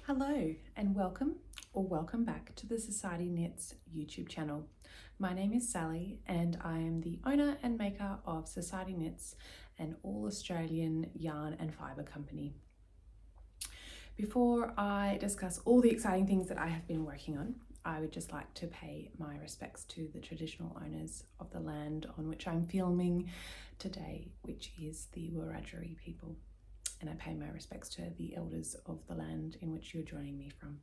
Hello and welcome back to the Society Knits YouTube channel. My name is Sally and I am the owner and maker of Society Knits, an all-Australian yarn and fibre company. Before I discuss all the exciting things that I have been working on, I would just like to pay my respects to the traditional owners of the land on which I'm filming today, which is the Wiradjuri people. And I pay my respects to the elders of the land in which you're joining me from.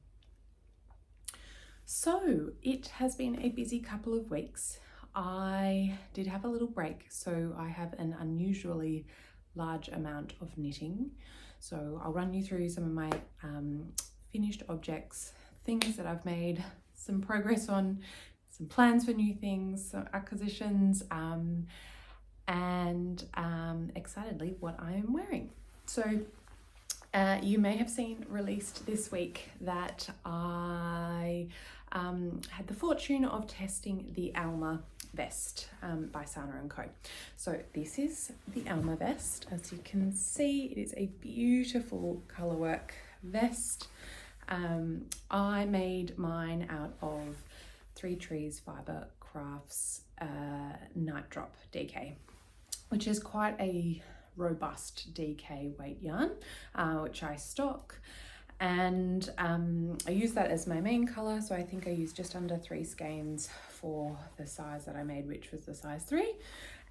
So it has been a busy couple of weeks. I did have a little break, so I have an unusually large amount of knitting. So I'll run you through some of my finished objects, things that I've made some progress on, some plans for new things, some acquisitions, and excitedly what I am wearing. So you may have seen released this week that I had the fortune of testing the Alma vest by Sanna and Co. So this is the Alma vest. As you can see, it is a beautiful colourwork vest. I made mine out of 3 Trees Fibre Crafts Night Drop DK, which is quite a robust DK weight yarn, which I stock, and I use that as my main colour. So I think I used just under 3 skeins for the size that I made, which was the size 3.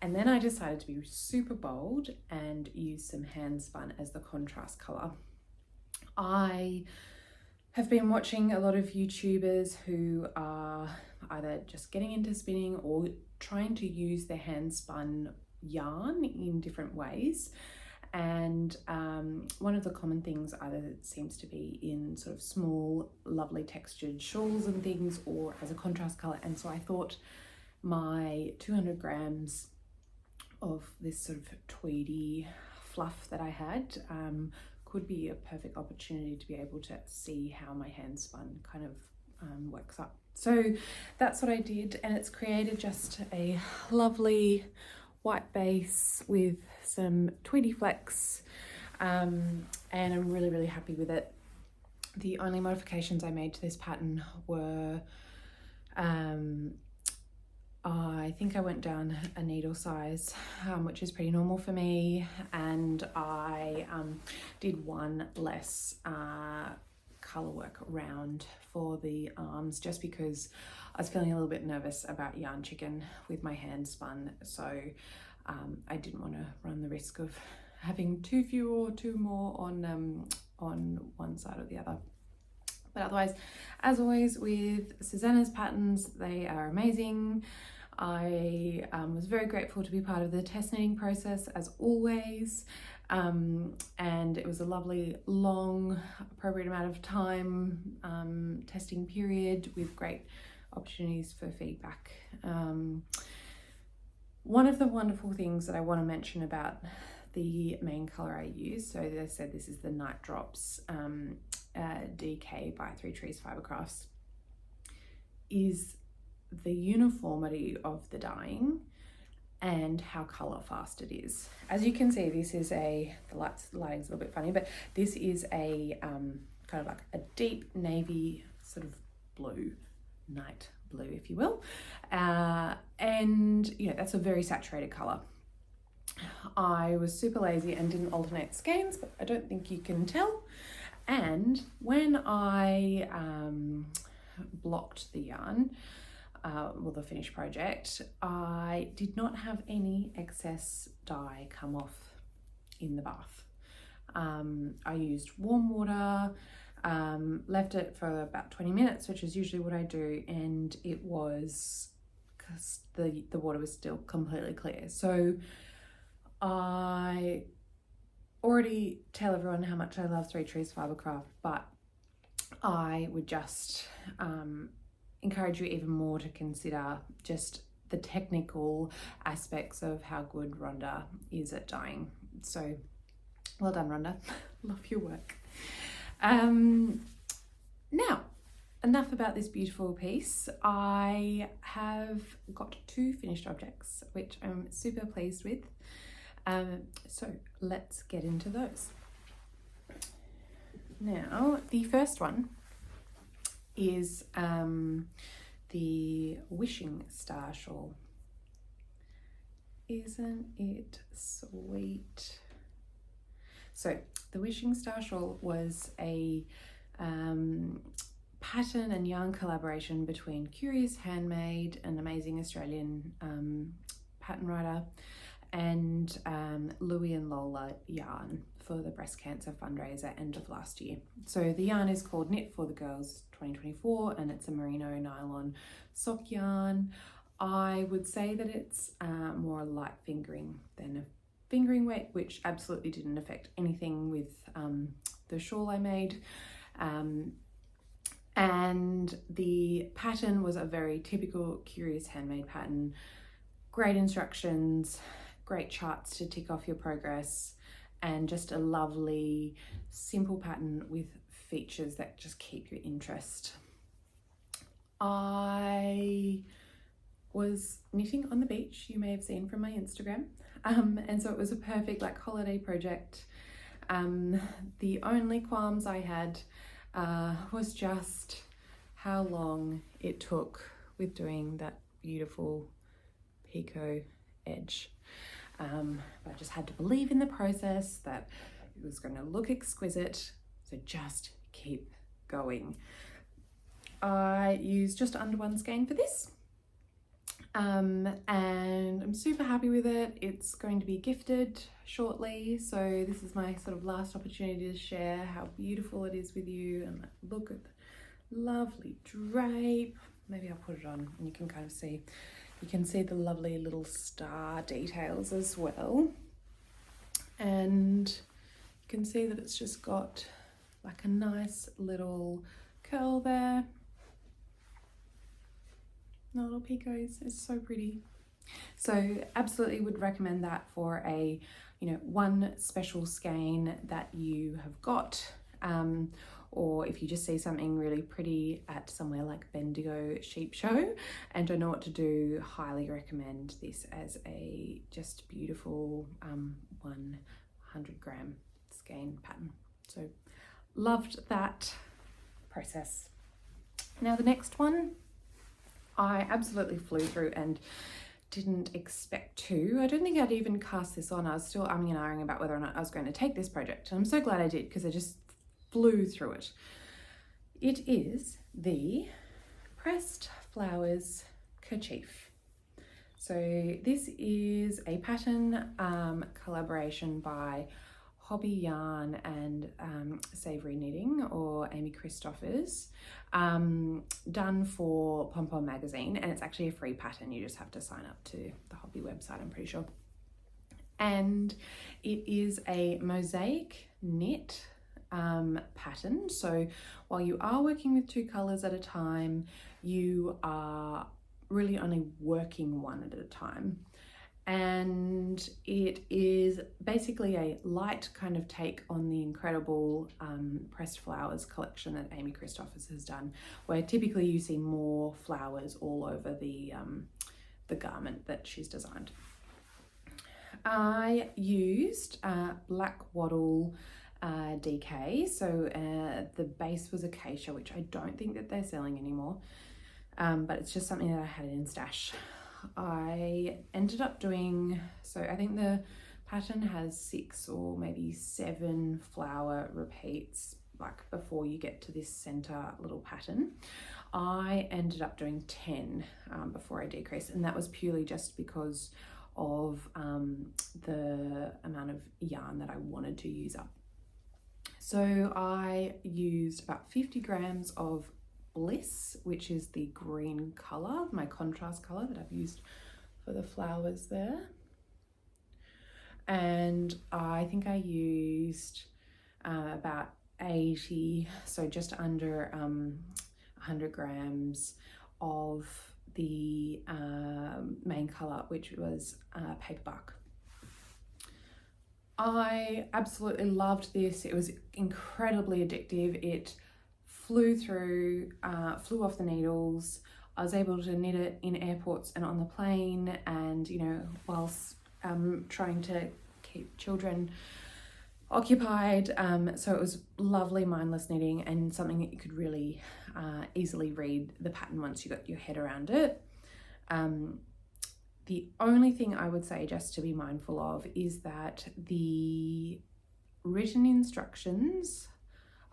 And then I decided to be super bold and use some hand spun as the contrast colour. I have been watching a lot of YouTubers who are either just getting into spinning or trying to use their hand spun yarn in different ways, and one of the common things either seems to be in sort of small lovely textured shawls and things, or as a contrast color. And so I thought my 200 grams of this sort of tweedy fluff that I had could be a perfect opportunity to be able to see how my hand spun kind of works up. So that's what I did, and it's created just a lovely white base with some tweedy flecks, and I'm really happy with it. The only modifications I made to this pattern were I think I went down a needle size, which is pretty normal for me, and I did one less colour work round for the arms, just because I was feeling a little bit nervous about yarn chicken with my hand spun. So I didn't want to run the risk of having too few or too more on one side or the other. But otherwise, as always with Susanna's patterns, they are amazing. I was very grateful to be part of the test knitting process, as always. And it was a lovely, long, appropriate amount of time testing period with great opportunities for feedback. One of the wonderful things that I want to mention about the main colour I use, so as I said, this is the Night Drops DK by 3 Trees Fibre Crafts, is the uniformity of the dyeing and how colour fast it is. As you can see, this is the lighting's a little bit funny, but this is a kind of like a deep navy sort of blue, night blue, if you will, and you know, that's a very saturated colour. I was super lazy and didn't alternate skeins, but I don't think you can tell. And when I blocked the yarn, the finished project, I did not have any excess dye come off in the bath. I used warm water, left it for about 20 minutes, which is usually what I do, and it was, because the water was still completely clear. So I already tell everyone how much I love 3 Trees Fibercraft, but I would just encourage you even more to consider just the technical aspects of how good Rhonda is at dyeing. So well done, Rhonda. Love your work. Now, enough about this beautiful piece. I have got 2 finished objects, which I'm super pleased with. So let's get into those. Now, the first one is the Wishing Star shawl. Isn't it sweet? So the Wishing Star shawl was a pattern and yarn collaboration between Curious Handmade, an amazing Australian pattern writer, and Louie and Lola yarn for the breast cancer fundraiser end of last year. So the yarn is called Knit for the Girls 2024, and it's a merino nylon sock yarn. I would say that it's more light fingering than a fingering weight, which absolutely didn't affect anything with the shawl I made. And the pattern was a very typical Curious Handmade pattern. Great instructions, great charts to tick off your progress, and just a lovely, simple pattern with features that just keep your interest. I was knitting on the beach, you may have seen from my Instagram, and so it was a perfect like holiday project. The only qualms I had was just how long it took with doing that beautiful picot edge. But I just had to believe in the process that it was going to look exquisite, so just keep going. I used just under one skein for this, and I'm super happy with it. It's going to be gifted shortly, so this is my sort of last opportunity to share how beautiful it is with you. And look at the lovely drape. Maybe I'll put it on and you can kind of see. You can see the lovely little star details as well. And you can see that it's just got like a nice little curl there. The little picots is so pretty. So absolutely would recommend that for a, one special skein that you have got. Or if you just see something really pretty at somewhere like Bendigo Sheep Show and don't know what to do, highly recommend this as a just beautiful 100 gram skein pattern. So loved that process. Now the next one, I absolutely flew through and didn't expect to. I don't think I'd even cast this on. I was still umming and ahhing about whether or not I was going to take this project. And I'm so glad I did because I just flew through it. It is the Pressed Flowers Kerchief. So this is a pattern collaboration by Hobbi Yarn and Savory Knitting, or Amy Christoffers, done for Pom Pom magazine, and it's actually a free pattern. You just have to sign up to the Hobbi website, I'm pretty sure. And it is a mosaic knit pattern. So while you are working with two colors at a time, you are really only working one at a time. And it is basically a light kind of take on the incredible Pressed Flowers collection that Amy Christoffers has done, where typically you see more flowers all over the garment that she's designed. I used black wattle DK, so the base was acacia, which I don't think that they're selling anymore, but it's just something that I had in stash. I ended up doing, so I think the pattern has 6 or maybe 7 flower repeats like before you get to this center little pattern. I ended up doing 10 before I decreased, and that was purely just because of the amount of yarn that I wanted to use up. So I used about 50 grams of Bliss, which is the green color, my contrast color that I've used for the flowers there. And I think I used about 80, so just under 100 grams of the main color, which was Paperbark. I absolutely loved this. It was incredibly addictive. It flew off the needles. I was able to knit it in airports and on the plane, and whilst trying to keep children occupied. So it was lovely mindless knitting and something that you could really easily read the pattern once you got your head around it. The only thing I would say just to be mindful of is that the written instructions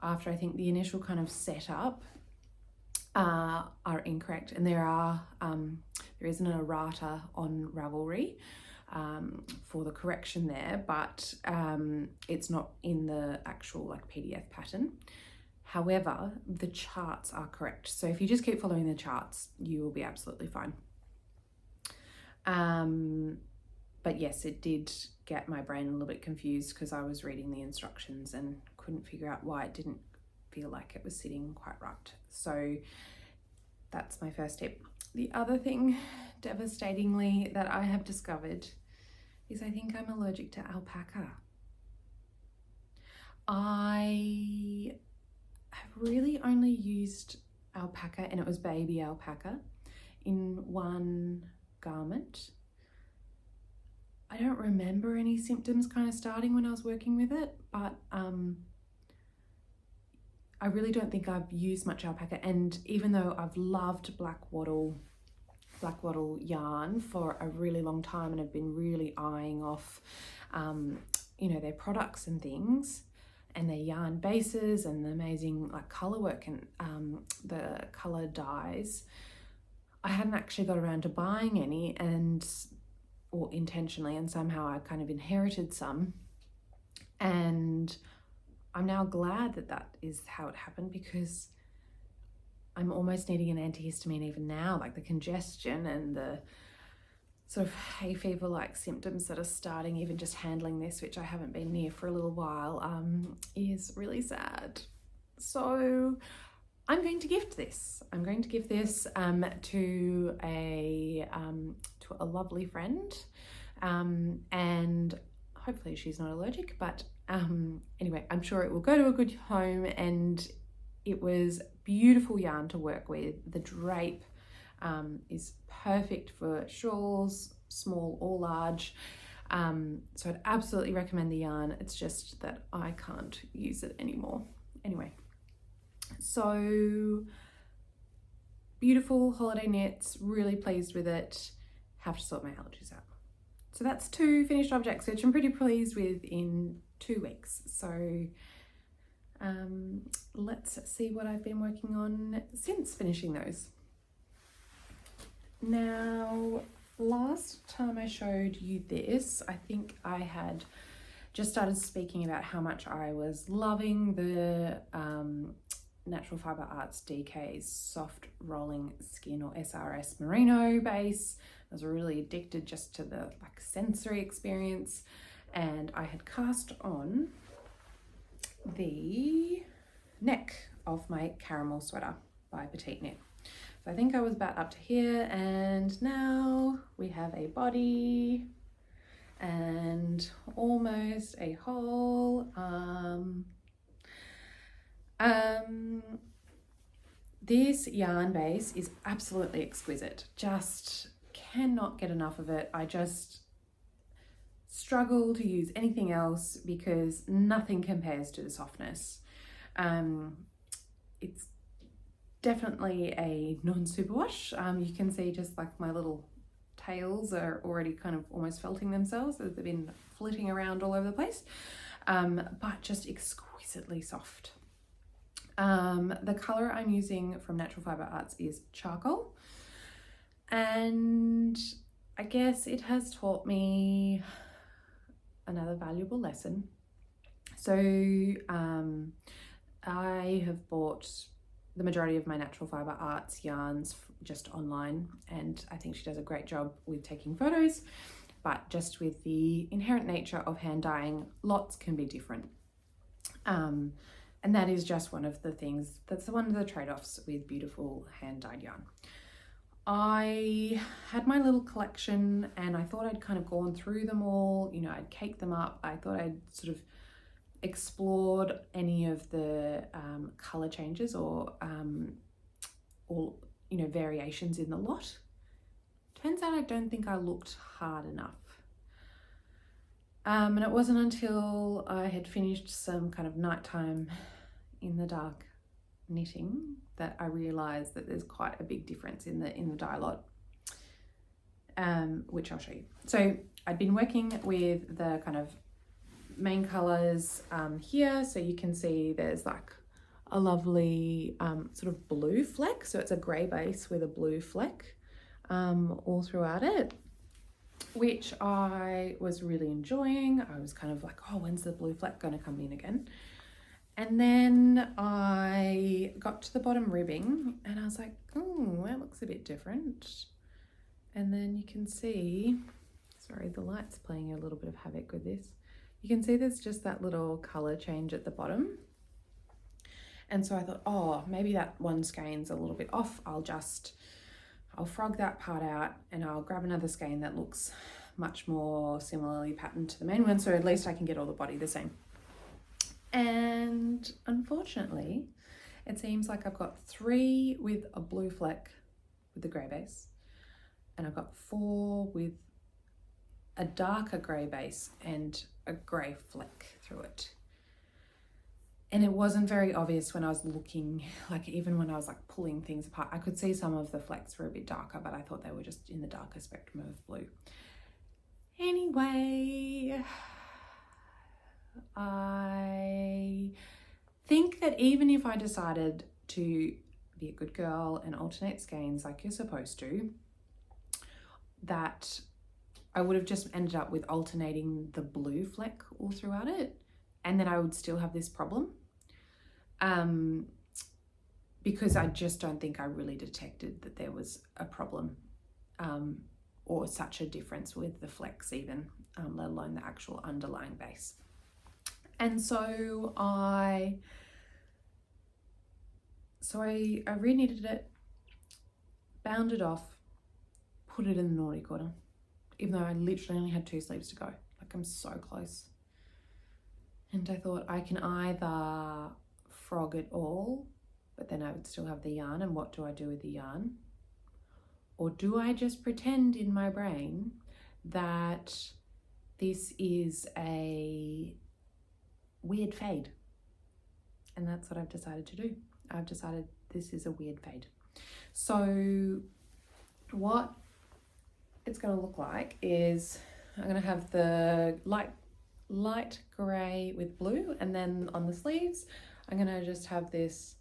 after I think the initial kind of setup are incorrect, and there is an errata on Ravelry for the correction there, but it's not in the actual like PDF pattern. However, the charts are correct, so if you just keep following the charts, you will be absolutely fine. But yes, it did get my brain a little bit confused because I was reading the instructions and couldn't figure out why it didn't feel like it was sitting quite right. So that's my first tip. The other thing, devastatingly, that I have discovered is I think I'm allergic to alpaca. I have really only used alpaca, and it was baby alpaca, in one garment. I don't remember any symptoms kind of starting when I was working with it, but I really don't think I've used much alpaca. And even though I've loved black wattle yarn for a really long time and have been really eyeing off you know, their products and things and their yarn bases and the amazing like color work and the color dyes, I hadn't actually got around to buying any, or intentionally, and somehow I kind of inherited some, and I'm now glad that that is how it happened, because I'm almost needing an antihistamine even now. Like the congestion and the sort of hay fever like symptoms that are starting, even just handling this, which I haven't been near for a little while, is really sad. So I'm going to gift this. I'm going to give this to a lovely friend, and hopefully she's not allergic, but anyway, I'm sure it will go to a good home. And it was beautiful yarn to work with. The drape is perfect for shawls, small or large. So I'd absolutely recommend the yarn. It's just that I can't use it anymore. Anyway, so beautiful holiday knits, really pleased with it. Have to sort my allergies out. So that's 2 finished objects, which I'm pretty pleased with in 2 weeks. So let's see what I've been working on since finishing those. Now, last time I showed you this, I think I had just started speaking about how much I was loving the Natural Fibre Arts DK's soft rolling skin, or SRS merino base. I was really addicted just to the like sensory experience, and I had cast on the neck of my caramel sweater by Petite knit. So I think I was about up to here, and now we have a body and almost a whole this yarn base is absolutely exquisite. Just cannot get enough of it. I just struggle to use anything else because nothing compares to the softness. It's definitely a non-superwash. You can see just like my little tails are already kind of almost felting themselves. They've been flitting around all over the place, but just exquisitely soft. The color I'm using from Natural Fibre Arts is charcoal, and I guess it has taught me another valuable lesson. So I have bought the majority of my Natural Fibre Arts yarns just online, and I think she does a great job with taking photos, but just with the inherent nature of hand dyeing, lots can be different. And that is just one of the things, that's one of the trade-offs with beautiful hand-dyed yarn. I had my little collection and I thought I'd kind of gone through them all, you know, I'd caked them up. I thought I'd sort of explored any of the colour changes or you know, variations in the lot. Turns out I don't think I looked hard enough. And it wasn't until I had finished some kind of nighttime in the dark knitting that I realised that there's quite a big difference in the dye lot, which I'll show you. So I'd been working with the kind of main colours here, so you can see there's like a lovely sort of blue fleck, so it's a grey base with a blue fleck all throughout it, which I was really enjoying. I was kind of like, oh, when's the blue fleck going to come in again? And then I got to the bottom ribbing and I was like, oh, that looks a bit different. And then you can see, sorry, the light's playing a little bit of havoc with this. You can see there's just that little colour change at the bottom. And so I thought, oh, maybe that one skein's a little bit off. I'll frog that part out and I'll grab another skein that looks much more similarly patterned to the main one, so at least I can get all the body the same. And unfortunately, it seems like I've got 3 with a blue fleck with the grey base, and I've got 4 with a darker grey base and a grey fleck through it. And it wasn't very obvious when I was looking, like even when I was like pulling things apart, I could see some of the flecks were a bit darker, but I thought they were just in the darker spectrum of blue. Anyway, I think that even if I decided to be a good girl and alternate skeins like you're supposed to, that I would have just ended up with alternating the blue fleck all throughout it, and then I would still have this problem, because I just don't think I really detected that there was a problem or such a difference with the flecks even, let alone the actual underlying base. And so I re-knitted it, bound it off, put it in the naughty corner, even though I literally only had 2 sleeves to go. Like, I'm so close. And I thought I can either frog it all, but then I would still have the yarn, and what do I do with the yarn? Or do I just pretend in my brain that this is a weird fade? And that's what I've decided to do. I've decided this is a weird fade. So what it's going to look like is I'm going to have the light grey with blue, and then on the sleeves I'm going to just have this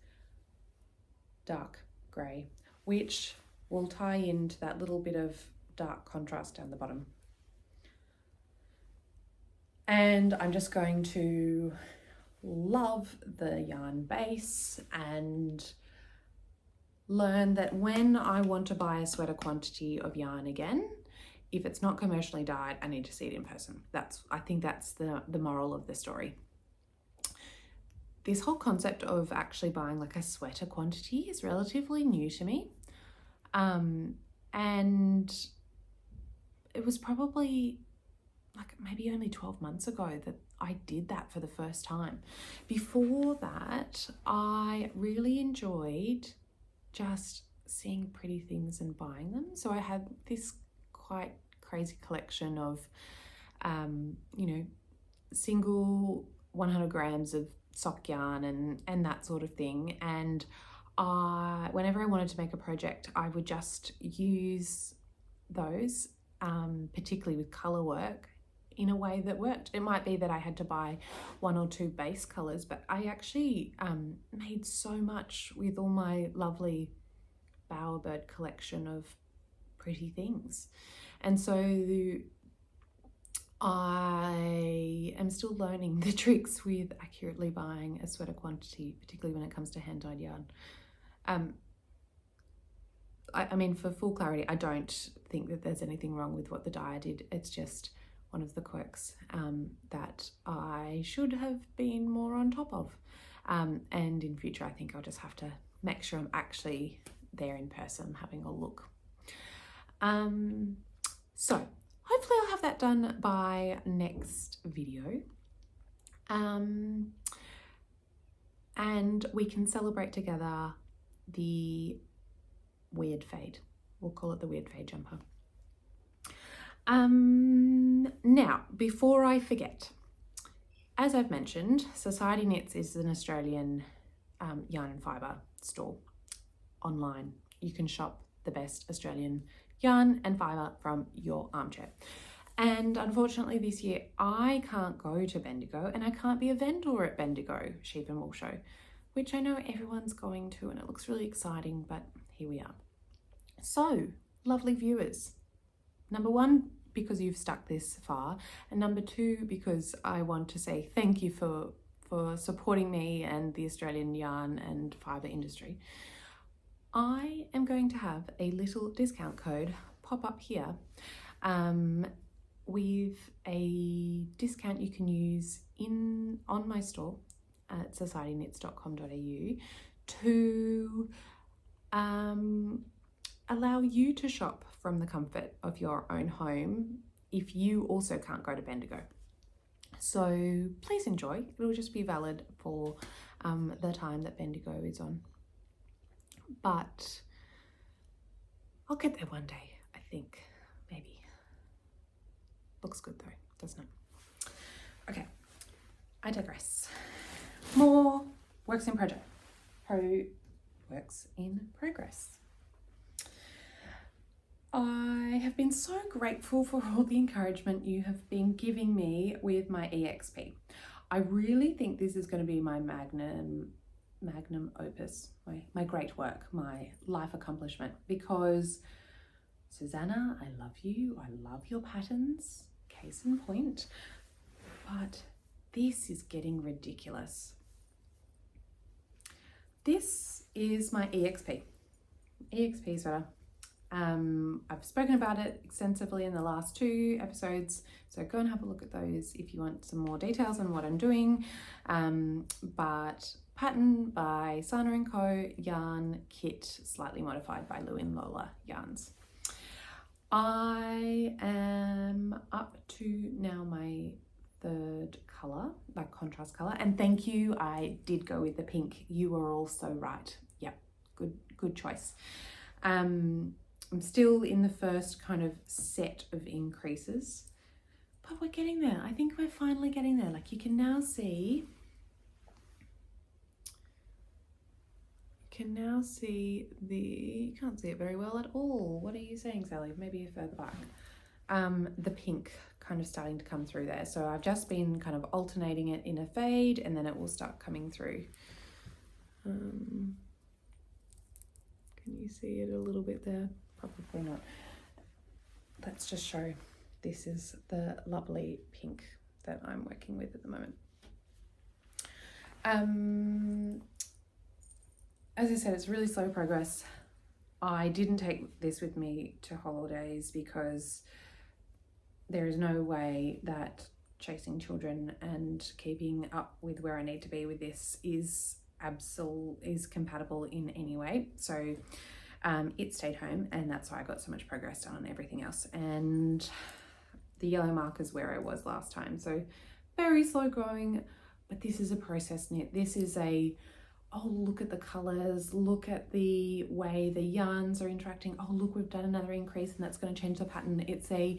dark grey, which will tie into that little bit of dark contrast down the bottom. And I'm just going to love the yarn base and learn that when I want to buy a sweater quantity of yarn again, if it's not commercially dyed, I need to see it in person. I think that's the moral of the story. This whole concept of actually buying like a sweater quantity is relatively new to me. And it was probably like maybe only 12 months ago that I did that for the first time. Before that, I really enjoyed just seeing pretty things and buying them. So I had this quite crazy collection of, single 100 grams of sock yarn and that sort of thing. And whenever I wanted to make a project, I would just use those, particularly with colour work, in a way that worked. It might be that I had to buy 1 or 2 base colours, but I actually made so much with all my lovely bowerbird collection of pretty things. And so I am still learning the tricks with accurately buying a sweater quantity, particularly when it comes to hand-dyed yarn. I mean, for full clarity, I don't think that there's anything wrong with what the dyer did. It's just one of the quirks that I should have been more on top of. And in future, I think I'll just have to make sure I'm actually there in person having a look. So hopefully I'll have that done by next video. And we can celebrate together the weird fade. We'll call it the weird fade jumper. Now, before I forget, as I've mentioned, Society Knits is an Australian yarn and fibre store online. You can shop the best Australian yarn and fibre from your armchair. And unfortunately this year I can't go to Bendigo and I can't be a vendor at Bendigo Sheep and Wool Show, which I know everyone's going to and it looks really exciting, but here we are. So, lovely viewers, number one, because you've stuck this far, and number two, because I want to say thank you for supporting me and the Australian yarn and fibre industry. I am going to have a little discount code pop up here with a discount you can use on my store at societyknits.com.au to allow you to shop from the comfort of your own home if you also can't go to Bendigo. So please enjoy. It will just be valid for the time that Bendigo is on. But I'll get there one day, I think, maybe. Looks good though, doesn't it? Okay, I digress. More works in progress. I have been so grateful for all the encouragement you have been giving me with my EXP. I really think this is going to be my magnum opus, my great work, my life accomplishment, because Susanna, I love you. I love your patterns, case in point, but this is getting ridiculous. This is my EXP sweater. I've spoken about it extensively in the last 2 episodes, so go and have a look at those if you want some more details on what I'm doing. But pattern by Sanna and Co, yarn, kit slightly modified by Lou and Lola yarns. I am up to now my 3rd colour, like contrast colour, and thank you, I did go with the pink. You were also right. Yep, good choice. I'm still in the first kind of set of increases, but we're getting there. I think we're finally getting there. Like you can now see, you can't see it very well at all. What are you saying, Sally? Maybe further back. The pink kind of starting to come through there. So I've just been kind of alternating it in a fade and then it will start coming through. Can you see it a little bit there? Probably not. Let's just show. This is the lovely pink that I'm working with at the moment. As I said, it's really slow progress. I didn't take this with me to holidays because there is no way that chasing children and keeping up with where I need to be with this is compatible in any way. So it stayed home, and that's why I got so much progress done on everything else. And the yellow mark is where I was last time. So very slow going, but this is a process knit. This is oh, look at the colors, look at the way the yarns are interacting. Oh, look, we've done another increase and that's going to change the pattern. It's a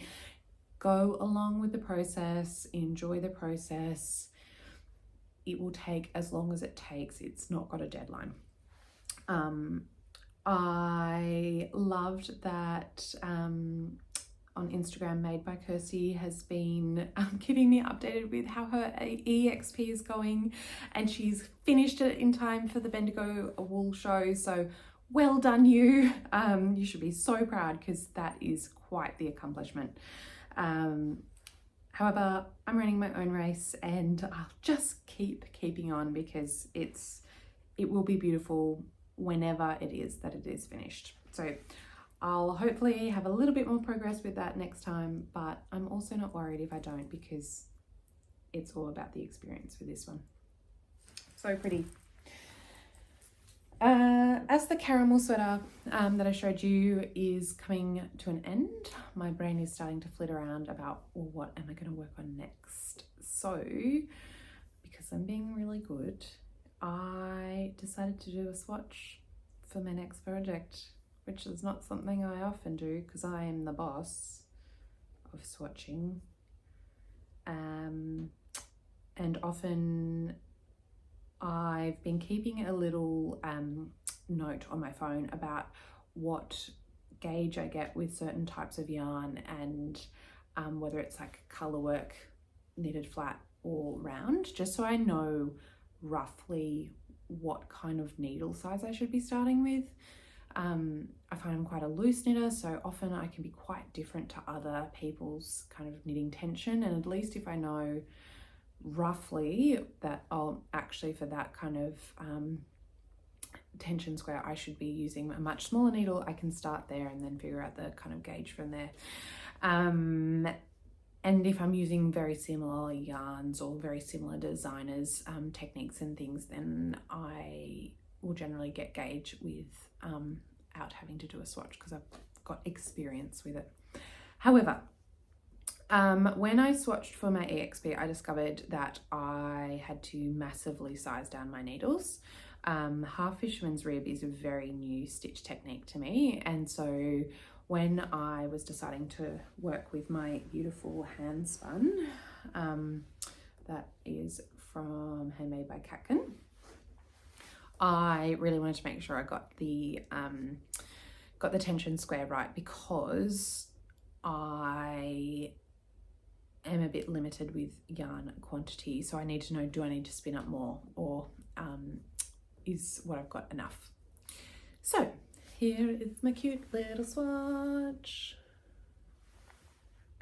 go along with the process, enjoy the process. It will take as long as it takes. It's not got a deadline. I loved that on Instagram, Made by Kirsty has been keeping me updated with how her EXP is going, and she's finished it in time for the Bendigo Wool Show. So well done you. You should be so proud because that is quite the accomplishment. However, I'm running my own race and I'll just keeping on because it will be beautiful whenever it is that it is finished. So I'll hopefully have a little bit more progress with that next time, but I'm also not worried if I don't because it's all about the experience with this one. So pretty. As the caramel sweater that I showed you is coming to an end, my brain is starting to flit around about, well, what am I going to work on next? So, because I'm being really good, I decided to do a swatch for my next project, which is not something I often do because I am the boss of swatching. And often I've been keeping a little note on my phone about what gauge I get with certain types of yarn, and whether it's like color work, knitted flat or round, just so I know roughly what kind of needle size I should be starting with. I find I'm quite a loose knitter, so often I can be quite different to other people's kind of knitting tension, and at least if I know roughly that I'll actually, for that kind of tension square, I should be using a much smaller needle, I can start there and then figure out the kind of gauge from there. And if I'm using very similar yarns or very similar designers' techniques and things, then I will generally get gauge without having to do a swatch because I've got experience with it. However, when I swatched for my EXP, I discovered that I had to massively size down my needles. Half fisherman's rib is a very new stitch technique to me, and so when I was deciding to work with my beautiful hand spun, that is from Handmade by Catkin, I really wanted to make sure I got the tension square right, because I am a bit limited with yarn quantity, so I need to know, do I need to spin up more, or is what I've got enough? So here is my cute little swatch.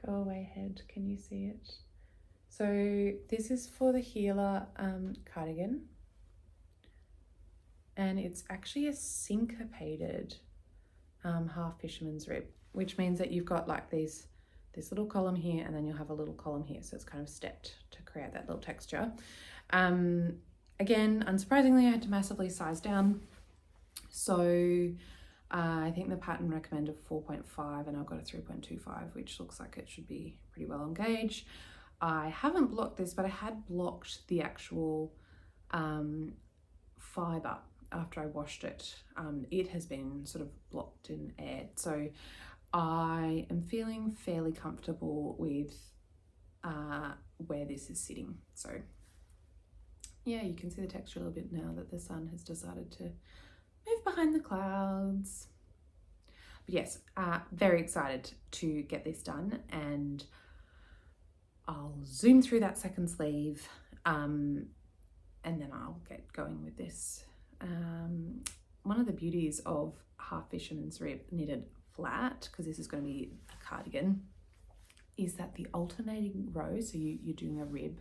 Go away head, can you see it? So this is for the Jiellah cardigan, and it's actually a syncopated half fisherman's rib, which means that you've got like this little column here, and then you'll have a little column here, so it's kind of stepped to create that little texture. Again, unsurprisingly, I had to massively size down, so I think the pattern recommended 4.5 and I've got a 3.25, which looks like it should be pretty well on gauge. I haven't blocked this, but I had blocked the actual fibre after I washed it. It has been sort of blocked and aired, so I am feeling fairly comfortable with where this is sitting. So yeah, you can see the texture a little bit now that the sun has decided to move behind the clouds. But yes, very excited to get this done, and I'll zoom through that second sleeve and then I'll get going with this. One of the beauties of half fisherman's rib knitted flat, because this is going to be a cardigan, is that the alternating rows, so you're doing a rib,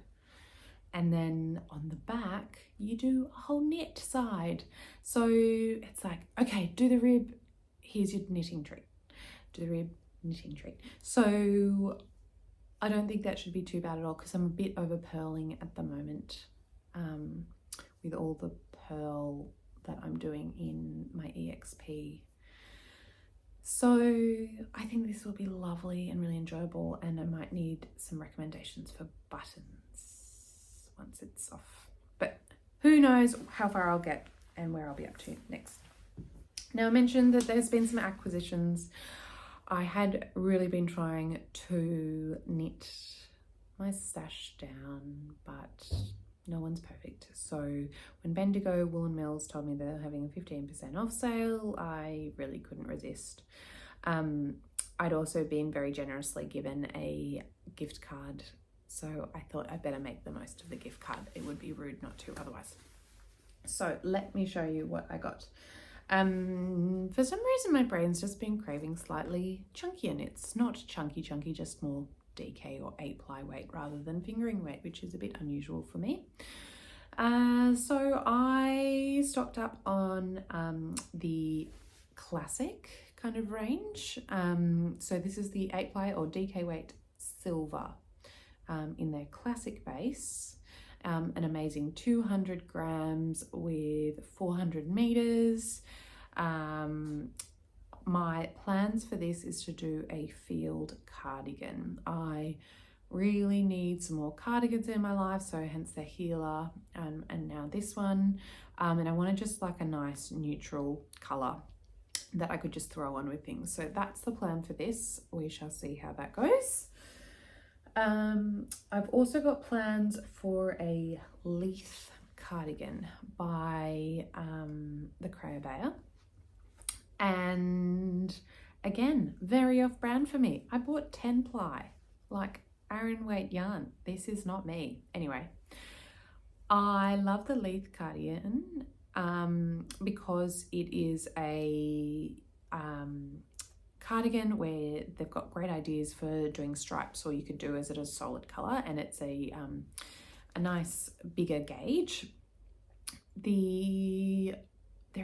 and then on the back you do a whole knit side. So it's like, okay, do the rib, here's your knitting treat, do the rib, knitting treat. So I don't think that should be too bad at all, because I'm a bit over purling at the moment with all the purl that I'm doing in my EXP. So I think this will be lovely and really enjoyable, and I might need some recommendations for buttons once it's off. But who knows how far I'll get and where I'll be up to next. Now, I mentioned that there's been some acquisitions. I had really been trying to knit my stash down, but no one's perfect. So when Bendigo Woolen Mills told me they're having a 15% off sale, I really couldn't resist. I'd also been very generously given a gift card, so I thought I'd better make the most of the gift card. It would be rude not to otherwise. So let me show you what I got. For some reason my brain's just been craving slightly chunkier knits. Not chunky, just more DK or 8-ply weight rather than fingering weight, which is a bit unusual for me. So I stocked up on the classic kind of range. So this is the 8-ply or DK weight silver in their classic base. An amazing 200 grams with 400 meters. My plans for this is to do a field cardigan. I really need some more cardigans in my life, so hence the Jiellah and now this one. And I wanted just like a nice neutral color that I could just throw on with things. So that's the plan for this. We shall see how that goes. I've also got plans for a Lieth cardigan by the Creabea, and again, very off-brand for me. I bought 10 ply, like Aran weight yarn. This is not me. Anyway, I love the Lieth cardigan because it is a cardigan where they've got great ideas for doing stripes, or you could do as it a solid color, and it's a nice bigger gauge. There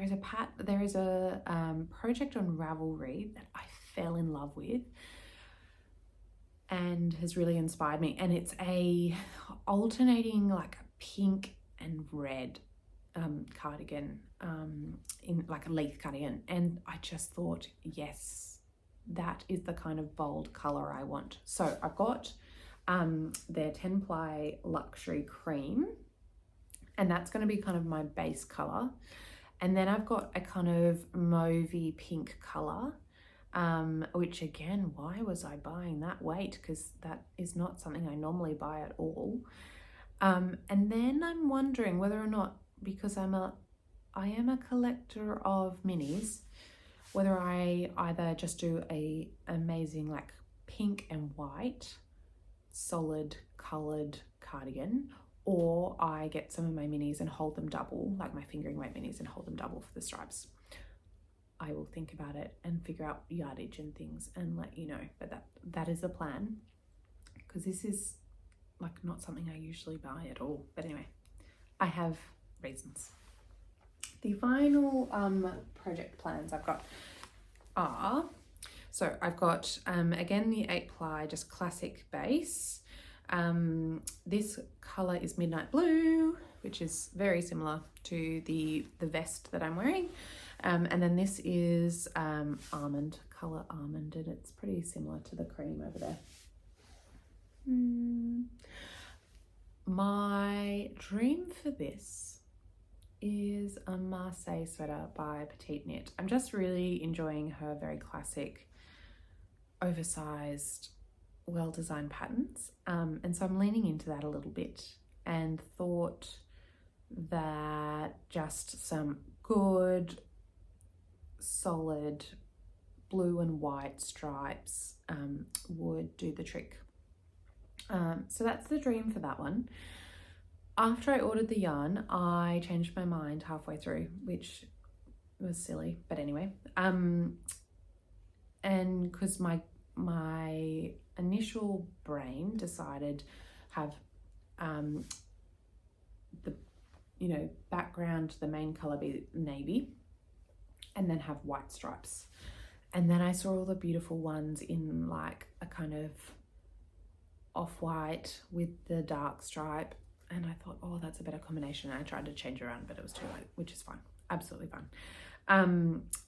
is a project on Ravelry that I fell in love with and has really inspired me, and it's a alternating like a pink and red cardigan, in like a Lieth cardigan, and I just thought, yes, that is the kind of bold color I want. So I've got their 10 ply luxury cream, and that's going to be kind of my base color, and then I've got a kind of mauvey pink color, which again, why was I buying that weight, because that is not something I normally buy at all. And then I'm wondering whether or not, because I am a collector of minis, whether I either just do a amazing like pink and white solid colored cardigan, or I get some of my minis and hold them double, like my fingering weight minis, and hold them double for the stripes. I will think about it and figure out yardage and things and let you know, but that is the plan, because this is like not something I usually buy at all. But anyway, I have reasons. The final project plans I've got are, so I've got again the 8 ply just classic base. This color is midnight blue, which is very similar to the vest that I'm wearing, and then this is almond, color almond, and it's pretty similar to the cream over there. My dream for this is a Marseille sweater by Petite knit. I'm just really enjoying her very classic, oversized, well-designed patterns, and so I'm leaning into that a little bit, and thought that just some good solid blue and white stripes would do the trick. So that's the dream for that one. After I ordered the yarn, I changed my mind halfway through, which was silly, but anyway. And because my initial brain decided have the background, the main color be navy, and then have white stripes. And then I saw all the beautiful ones in like a kind of off-white with the dark stripe, and I thought, oh, that's a better combination. And I tried to change around, but it was too late, which is fine, absolutely fine.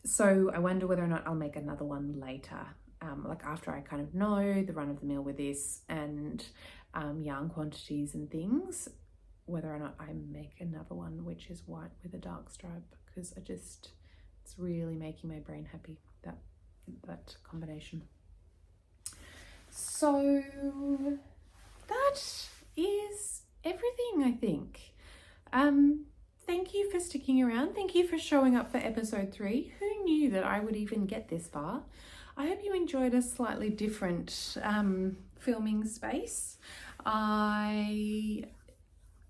So I wonder whether or not I'll make another one later, like after I kind of know the run of the mill with this and yarn quantities and things, whether or not I make another one which is white with a dark stripe, because it's really making my brain happy, that combination. So that is everything, I think. Thank you for sticking around. Thank you for showing up for episode 3. Who knew that I would even get this far? I hope you enjoyed a slightly different filming space. I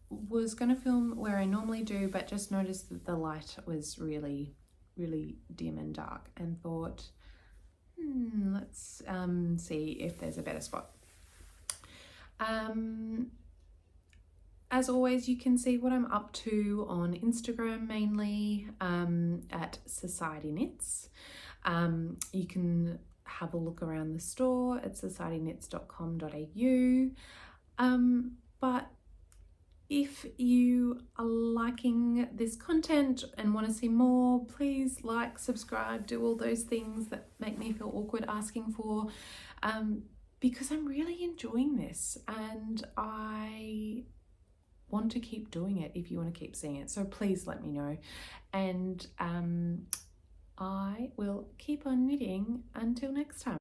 was going to film where I normally do, but just noticed that the light was really, really dim and dark, and thought, let's see if there's a better spot. As always, you can see what I'm up to on Instagram mainly, at Society Knits. You can have a look around the store at societyknits.com.au. But if you are liking this content and want to see more, please like, subscribe, do all those things that make me feel awkward asking for, because I'm really enjoying this and I want to keep doing it if you want to keep seeing it. So please let me know, and I will keep on knitting until next time.